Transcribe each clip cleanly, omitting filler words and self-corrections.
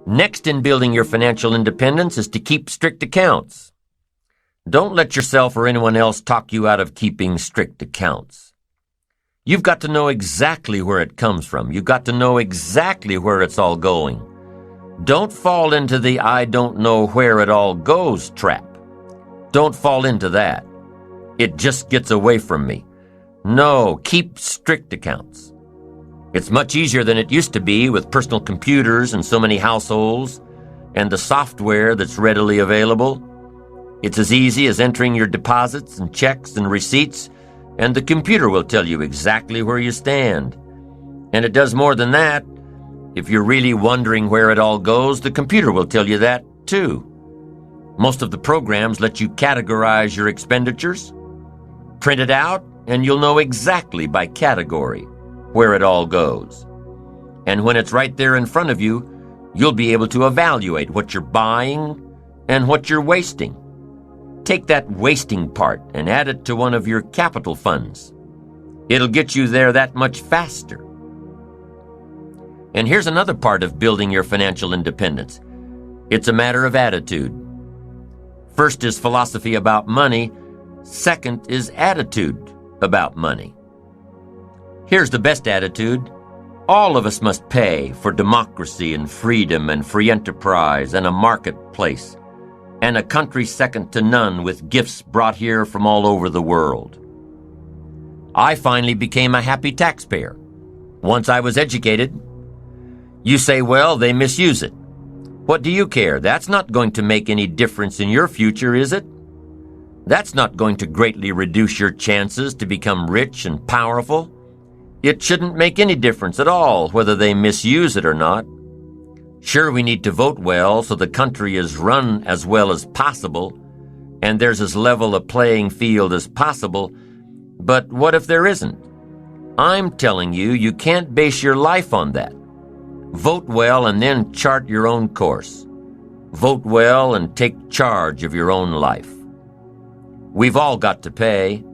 Next in building your financial independence is to keep strict accounts. Don't let yourself or anyone else talk you out of keeping strict accounts. You've got to know exactly where it comes from. You've got to know exactly where it's all going. Don't fall into the "I don't know where it all goes" trap. Don't fall into that. It just gets away from me. No, keep strict accounts. It's much easier than it used to be with personal computers and so many households and the software that's readily available. It's as easy as entering your deposits and checks and receipts, and the computer will tell you exactly where you stand. And it does more than that. If you're really wondering where it all goes, the computer will tell you that too. Most of the programs let you categorize your expenditures. Print it out, and you'll know exactly by category where it all goes. And when it's right there in front of you, you'll be able to evaluate what you're buying and what you're wasting. Take that wasting part and add it to one of your capital funds. It'll get you there that much faster. And here's another part of building your financial independence. It's a matter of attitude. First is philosophy about money. Second is attitude about money. Here's the best attitude. All of us must pay for democracy and freedom and free enterprise and a marketplace and a country second to none with gifts brought here from all over the world. I finally became a happy taxpayer once I was educated. You say, well, they misuse it. What do you care? That's not going to make any difference in your future, is it? That's not going to greatly reduce your chances to become rich and powerful. It shouldn't make any difference at all whether they misuse it or not. Sure, we need to vote well so the country is run as well as possible, and there's as level a playing field as possible, but what if there isn't? I'm telling you, you can't base your life on that. Vote well and then chart your own course. Vote well and take charge of your own life. We've all got to pay.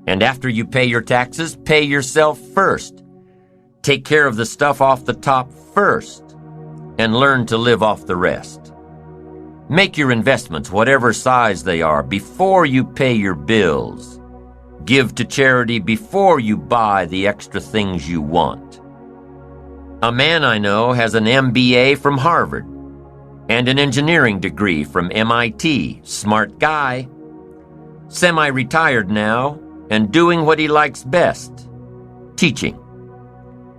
And after you pay your taxes, pay yourself first. Take care of the stuff off the top first, and learn to live off the rest. Make your investments, whatever size they are, before you pay your bills. Give to charity before you buy the extra things you want. A man I know has an MBA from Harvard and an engineering degree from MIT. Smart guy. Semi-retired now and doing what he likes best, teaching.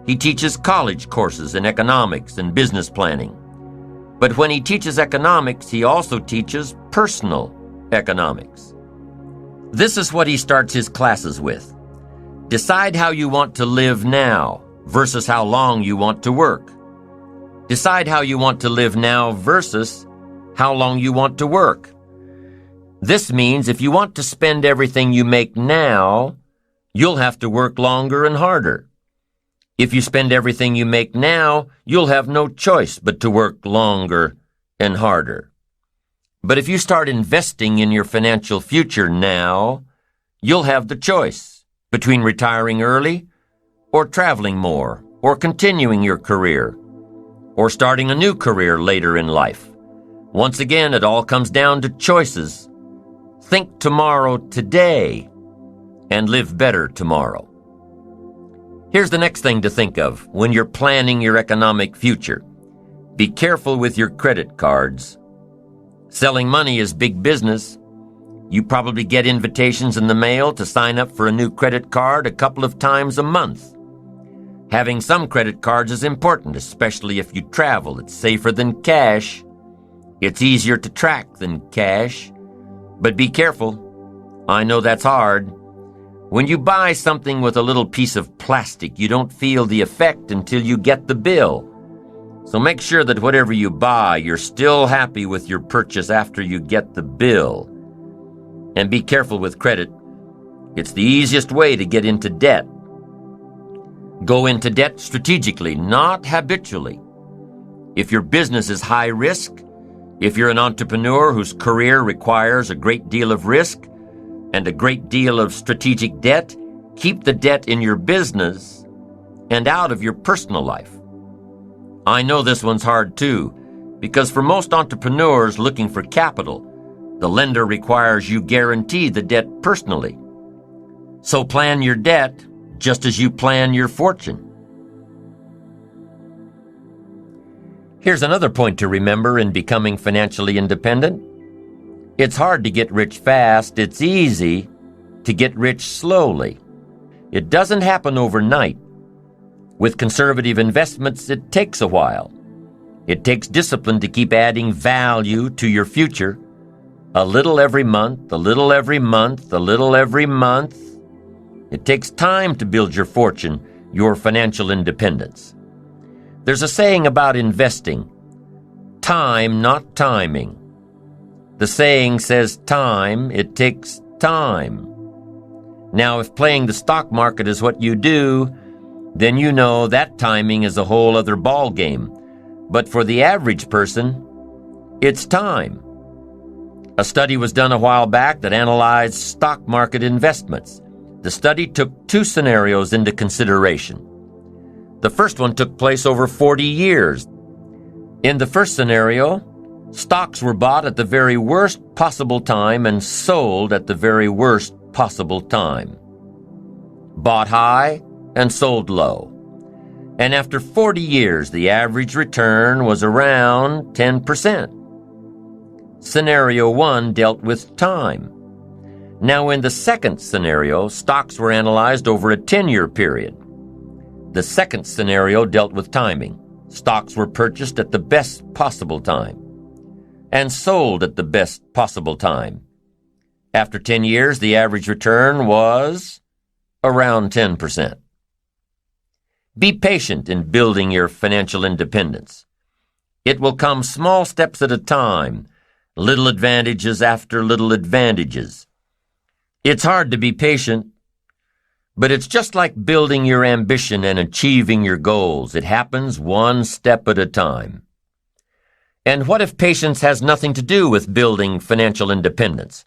He teaches college courses in economics and business planning. But when he teaches economics, he also teaches personal economics. This is what he starts his classes with. Decide how you want to live now versus how long you want to work. Decide how you want to live now versus how long you want to work. This means if you want to spend everything you make now, you'll have to work longer and harder. If you spend everything you make now, you'll have no choice but to work longer and harder. But if you start investing in your financial future now, you'll have the choice between retiring early or traveling more or continuing your career or starting a new career later in life. Once again, it all comes down to choices. Think tomorrow today and live better tomorrow. Here's the next thing to think of when you're planning your economic future. Be careful with your credit cards. Selling money is big business. You probably get invitations in the mail to sign up for a new credit card a couple of times a month. Having some credit cards is important, especially if you travel. It's safer than cash. It's easier to track than cash. But be careful. I know that's hard. When you buy something with a little piece of plastic, you don't feel the effect until you get the bill. So make sure that whatever you buy, you're still happy with your purchase after you get the bill. And be careful with credit. It's the easiest way to get into debt. Go into debt strategically, not habitually. If your business is high risk, if you're an entrepreneur whose career requires a great deal of risk and a great deal of strategic debt, keep the debt in your business and out of your personal life. I know this one's hard too. because for most entrepreneurs looking for capital, the lender requires you guarantee the debt personally. So plan your debt just as you plan your fortune. Here's another point to remember in becoming financially independent. It's hard to get rich fast. It's easy to get rich slowly. It doesn't happen overnight. With conservative investments, it takes a while. It takes discipline to keep adding value to your future. A little every month, a little every month, a little every month. It takes time to build your fortune, your financial independence. There's a saying about investing, time, not timing. The saying says time, it takes time. Now, if playing the stock market is what you do, then you know that timing is a whole other ball game. But for the average person, it's time. A study was done a while back that analyzed stock market investments. The study took two scenarios into consideration. The first one took place over 40 years. In the first scenario, stocks were bought at the very worst possible time and sold at the very worst possible time. Bought high and sold low. And after 40 years, the average return was around 10%. Scenario 1 dealt with time. Now, in the second scenario, stocks were analyzed over a 10-year period. The second scenario dealt with timing. Stocks were purchased at the best possible time and sold at the best possible time. After 10 years, the average return was around 10%. Be patient in building your financial independence. It will come small steps at a time, little advantages after little advantages. It's hard to be patient, but it's just like building your ambition and achieving your goals. It happens one step at a time. And what if patience has nothing to do with building financial independence?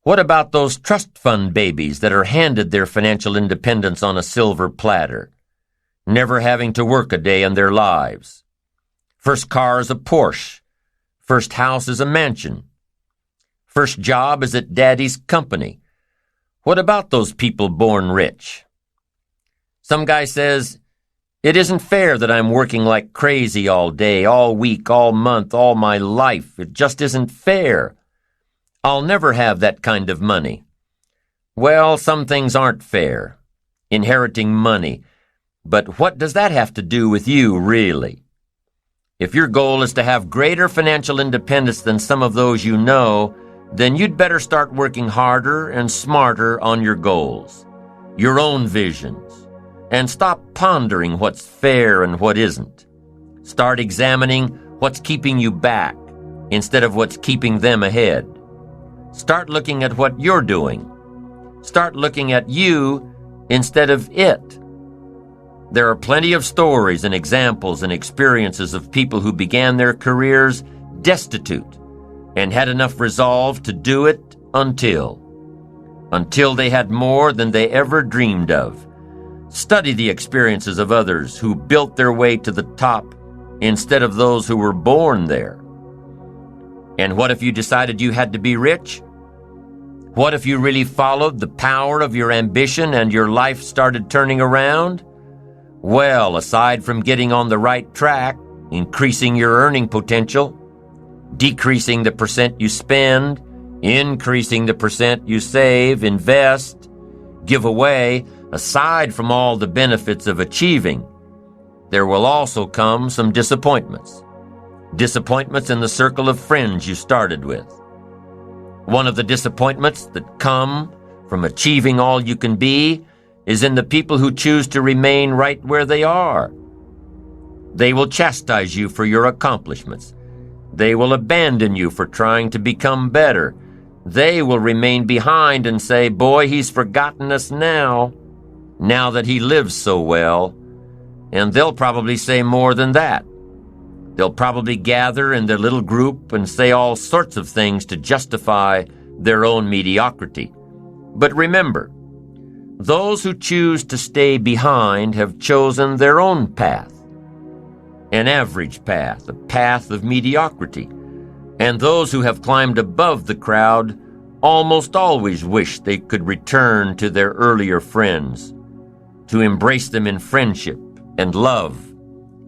What about those trust fund babies that are handed their financial independence on a silver platter, never having to work a day in their lives? First car is a Porsche. First house is a mansion. First job is at daddy's company. What about those people born rich? Some guy says, "It isn't fair that I'm working like crazy all day, all week, all month, all my life. It just isn't fair. I'll never have that kind of money." Well, some things aren't fair. Inheriting money. But what does that have to do with you, really? If your goal is to have greater financial independence than some of those you know, then you'd better start working harder and smarter on your goals, your own visions, and stop pondering what's fair and what isn't. Start examining what's keeping you back instead of what's keeping them ahead. Start looking at what you're doing. Start looking at you instead of it. There are plenty of stories and examples and experiences of people who began their careers destitute and had enough resolve to do it until they had more than they ever dreamed of. Study the experiences of others who built their way to the top instead of those who were born there. And what if you decided you had to be rich? What if you really followed the power of your ambition and your life started turning around? Well, aside from getting on the right track, increasing your earning potential, decreasing the percent you spend, increasing the percent you save, invest, give away, aside from all the benefits of achieving, there will also come some disappointments. Disappointments in the circle of friends you started with. One of the disappointments that come from achieving all you can be is in the people who choose to remain right where they are. They will chastise you for your accomplishments. They will abandon you for trying to become better. They will remain behind and say, "Boy, he's forgotten us now that he lives so well." And they'll probably say more than that. They'll probably gather in their little group and say all sorts of things to justify their own mediocrity. But remember, those who choose to stay behind have chosen their own path. an average path, a path of mediocrity. And those who have climbed above the crowd almost always wish they could return to their earlier friends, to embrace them in friendship and love,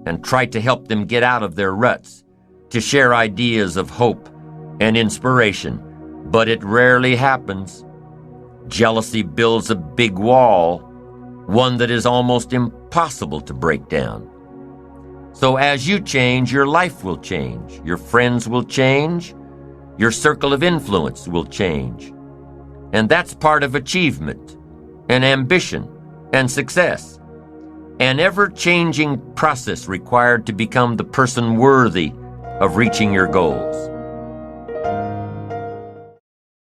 and try to help them get out of their ruts, to share ideas of hope and inspiration. But it rarely happens. Jealousy builds a big wall, one that is almost impossible to break down. So as you change, your life will change, your friends will change, your circle of influence will change. And that's part of achievement and ambition and success, an ever-changing process required to become the person worthy of reaching your goals.